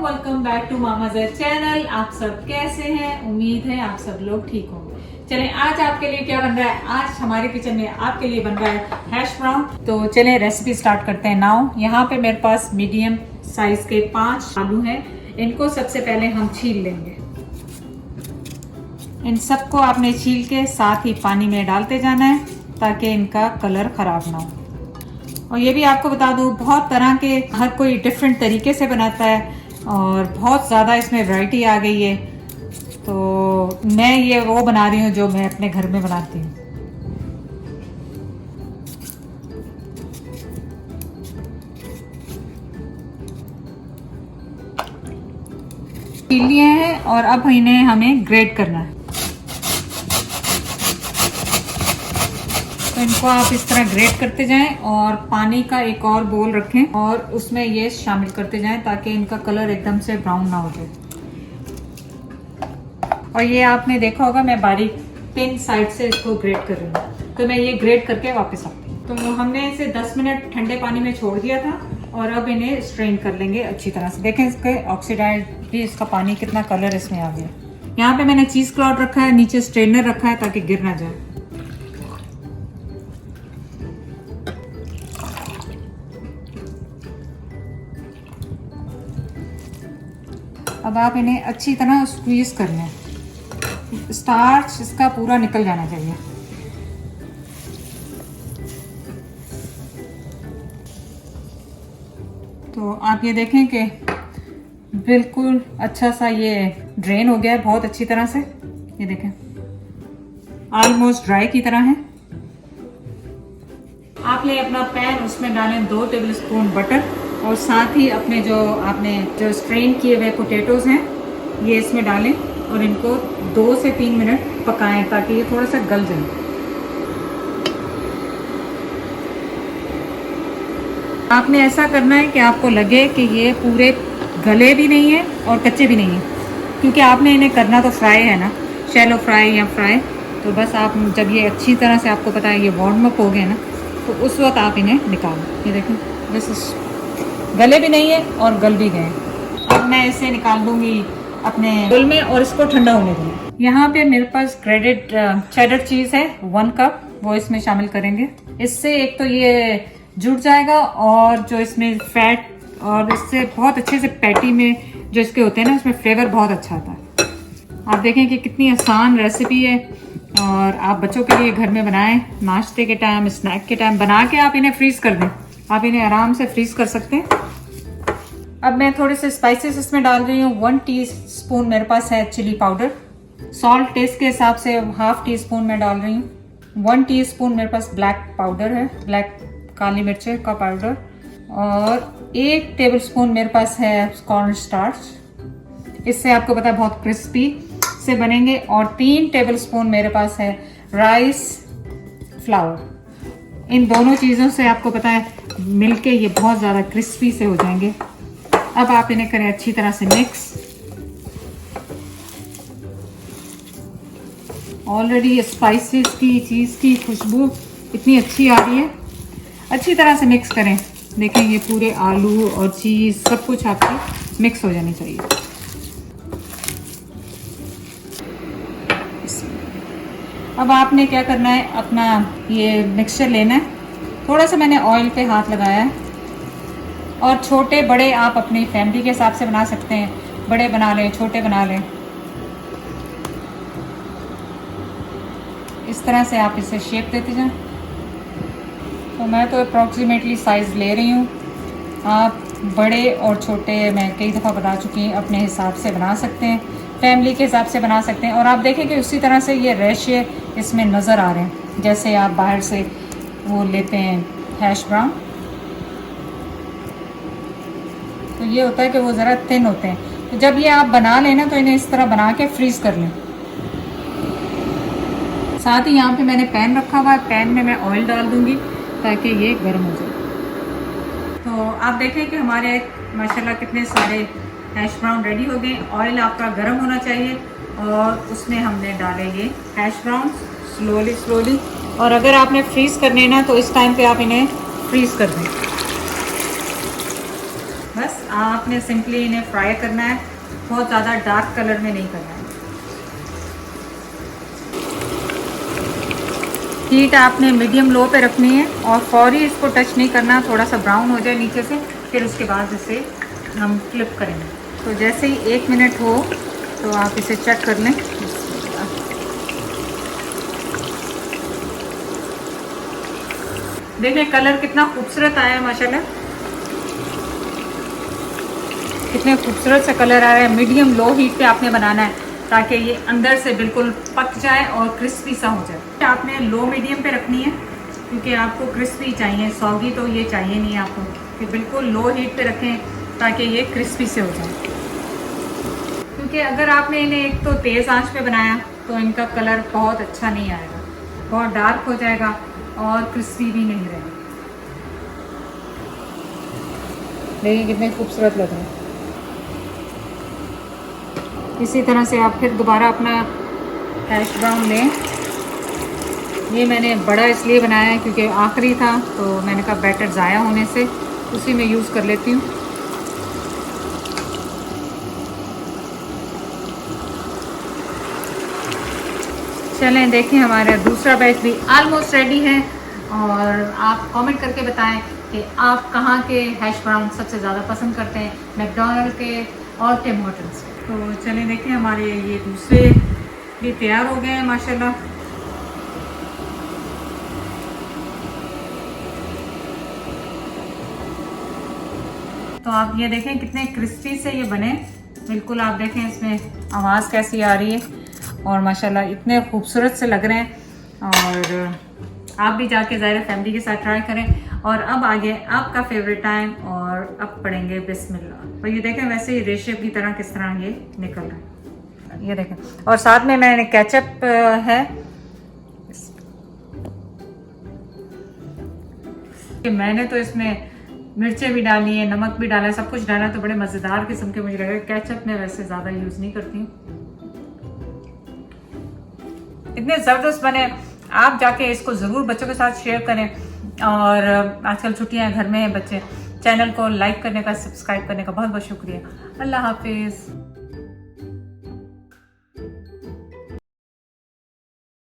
Welcome back to mama Z channel. आप सब कैसे हैं? उम्मीद है आप सब लोग ठीक होंगे। चलें, आज आपके लिए क्या बन रहा है? आज हमारे किचन में आपके लिए बन रहा है हैश ब्राउन। तो चलें रेसिपी स्टार्ट करते हैं नाउ। यहाँ पे मेरे पास मीडियम साइज के 5 आलू हैं। इनको सबसे पहले हम छील लेंगे। इन सबको आपने छील के साथ ही पानी में डालते जाना है ताकि इनका कलर खराब ना हो। और ये भी आपको बता दूं, बहुत तरह के हर कोई डिफरेंट तरीके से बनाता है और बहुत ज़्यादा इसमें वैरायटी आ गई है। तो मैं ये वो बना रही हूँ जो मैं अपने घर में बनाती हूँ। छील लिए हैं और अब इन्हें हमें ग्रेट करना है। तो इनको आप इस तरह ग्रेट करते जाएं और पानी का एक और बोल रखें और उसमें ये शामिल करते जाएं ताकि इनका कलर एकदम से ब्राउन ना हो जाए। और ये आपने देखा होगा मैं बारीक पिन साइड से इसको ग्रेट कर रही हूँ। तो मैं ये ग्रेट करके वापस आती हूँ। तो हमने इसे 10 मिनट ठंडे पानी में छोड़ दिया था और अब इन्हें स्ट्रेन कर लेंगे अच्छी तरह से। देखें इसके ऑक्सीडाइज भी, इसका पानी कितना कलर इसमें आ गया। यहाँ पे मैंने चीज क्लॉथ रखा है, नीचे स्ट्रेनर रखा है ताकि गिर ना जाए। अब आप इन्हें अच्छी तरह स्क्वीज कर लें। स्टार्च इसका पूरा निकल जाना चाहिए। तो आप ये देखें कि बिल्कुल अच्छा सा ये ड्रेन हो गया है बहुत अच्छी तरह से। ये देखें ऑलमोस्ट ड्राई की तरह है। आप ले अपना पैन, उसमें डालें 2 टेबलस्पून बटर और साथ ही अपने जो स्ट्रेन किए हुए पोटैटोज हैं ये इसमें डालें और इनको 2 से 3 मिनट पकाएं ताकि ये थोड़ा सा गल जाए। आपने ऐसा करना है कि आपको लगे कि ये पूरे गले भी नहीं है और कच्चे भी नहीं है, क्योंकि आपने इन्हें करना तो फ्राई है ना, शैलो फ्राई या फ्राई। तो बस आप जब ये अच्छी तरह से आपको पता है ये वार्म अप हो गए ना, तो उस वक्त आप इन्हें निकालें। ये देखें बस गले भी नहीं है और गल भी गए। अब मैं इसे निकाल दूंगी अपने बोल में और इसको ठंडा होने दूंगी। यहाँ पे मेरे पास ग्रेटेड चेडर चीज है 1 कप, वो इसमें शामिल करेंगे। इससे एक तो ये जुड़ जाएगा और जो इसमें फैट और इससे बहुत अच्छे से पैटी में जो इसके होते हैं ना, इसमें फ्लेवर बहुत अच्छा आता है। आप देखें कि कितनी आसान रेसिपी है और आप बच्चों के लिए घर में बनाएं, नाश्ते के टाइम, स्नैक के टाइम बना के आप इन्हें फ्रीज कर दें। आप इन्हें आराम से फ्रीज कर सकते हैं। अब मैं थोड़े से स्पाइसेस इसमें डाल रही हूँ। 1 टीस्पून मेरे पास है चिली पाउडर। सॉल्ट टेस्ट के हिसाब से 1/2 टीस्पून मैं डाल रही हूँ। 1 टीस्पून मेरे पास ब्लैक पाउडर है, ब्लैक काली मिर्च का पाउडर। और 1 टेबलस्पून मेरे पास है कॉर्न स्टार्च। इससे आपको पता है बहुत क्रिस्पी से बनेंगे। और 3 टेबलस्पून मेरे पास है राइस फ्लावर। इन दोनों चीज़ों से आपको पता है मिलके ये बहुत ज़्यादा क्रिस्पी से हो जाएंगे। अब आप इन्हें करें अच्छी तरह से मिक्स। ऑलरेडी स्पाइसेस की चीज़ की खुशबू इतनी अच्छी आ रही है। अच्छी तरह से मिक्स करें। देखें ये पूरे आलू और चीज़ सब कुछ आपकी मिक्स हो जानी चाहिए। अब आपने क्या करना है, अपना ये मिक्सचर लेना है। थोड़ा सा मैंने ऑयल पे हाथ लगाया है। और छोटे बड़े आप अपनी फैमिली के हिसाब से बना सकते हैं। बड़े बना लें, छोटे बना लें। इस तरह से आप इसे शेप देते जाएं। तो मैं तो अप्रॉक्सीमेटली साइज़ ले रही हूँ। आप बड़े और छोटे मैं कई दफ़ा बता चुकी हूँ, अपने हिसाब से बना सकते हैं, फैमिली के हिसाब से बना सकते हैं। और आप देखें कि उसी तरह से ये रेशे इसमें नज़र आ रहे हैं जैसे आप बाहर से वो लेते हैं हैश ब्राउन। तो ये होता है कि वो ज़रा थिन होते हैं। तो जब ये आप बना लें ना, तो इन्हें इस तरह बना के फ्रीज़ कर लें। साथ ही यहाँ पे मैंने पैन रखा हुआ है। पैन में मैं ऑयल डाल दूँगी ताकि ये गर्म हो जाए। तो आप देखें कि हमारे माशाल्लाह कितने सारे हैश ब्राउन रेडी हो गए। ऑयल आपका गर्म होना चाहिए और उसमें हमने डाले ये हैश ब्राउन स्लोली। और अगर आपने फ्रीज़ करने ना, तो इस टाइम पे आप इन्हें फ्रीज़ कर दें बस। आपने सिंपली इन्हें फ्राई करना है, बहुत ज़्यादा डार्क कलर में नहीं करना है। हीट आपने मीडियम लो पे रखनी है और फौरी इसको टच नहीं करना, थोड़ा सा ब्राउन हो जाए नीचे से, फिर उसके बाद इसे हम फ्लिप करेंगे। तो जैसे ही 1 मिनट हो तो आप इसे चेक कर लें। देखें कलर कितना खूबसूरत आया है माशाल्लाह, कितने खूबसूरत से कलर आ रहा है। मीडियम लो हीट पे आपने बनाना है ताकि ये अंदर से बिल्कुल पक जाए और क्रिस्पी सा हो जाए। आपने लो मीडियम पे रखनी है क्योंकि आपको क्रिस्पी चाहिए, सॉगी तो ये चाहिए नहीं आपको, कि बिल्कुल लो हीट पे रखें ताकि ये क्रिस्पी से हो जाए। क्योंकि अगर आपने इन्हें एक तो तेज़ आंच पे बनाया तो इनका कलर बहुत अच्छा नहीं आएगा, बहुत डार्क हो जाएगा और क्रिस्पी भी नहीं रहेगा। देखिए कितने खूबसूरत लग रहे हैं। इसी तरह से आप फिर दोबारा अपना हैश ब्राउन लें। ये मैंने बड़ा इसलिए बनाया है क्योंकि आखिरी था तो मैंने कहा बैटर ज़ाया होने से उसी में यूज़ कर लेती हूँ। चलें देखें हमारा दूसरा बैच भी ऑलमोस्ट रेडी है और आप कमेंट करके बताएं कि आप कहाँ के हैश ब्राउन सबसे ज़्यादा पसंद करते हैं, मैकडॉनल्ड के और टिम होटल्स के। तो चलें देखें हमारे ये दूसरे भी तैयार हो गए हैं माशाल्लाह। तो आप ये देखें कितने क्रिस्पी से ये बने, बिल्कुल आप देखें इसमें आवाज़ कैसी आ रही है और माशाल्लाह इतने खूबसूरत से लग रहे हैं। और आप भी जाके ज़ाहिर फैमिली के साथ ट्राई करें। और अब आगे आपका फेवरेट टाइम और अब पढ़ेंगे बिस्मिल्लाह। तो ये देखें वैसे ही रेशे की तरह किस तरह ये निकल रहा है, ये देखें। और साथ में मैंने केचप है, मैंने तो इसमें मिर्चें भी डाली है, नमक भी डाला है, सब कुछ डाला, तो बड़े मज़ेदार किस्म के मुझे लगे। केचप में वैसे ज़्यादा यूज़ नहीं करती हूँ। इतने ज़बरदस्त बने, आप जाके इसको ज़रूर बच्चों के साथ शेयर करें। और आजकल छुट्टियां घर में हैं बच्चे, चैनल को लाइक करने का, सब्सक्राइब करने का बहुत बहुत शुक्रिया। अल्लाह हाफिज़।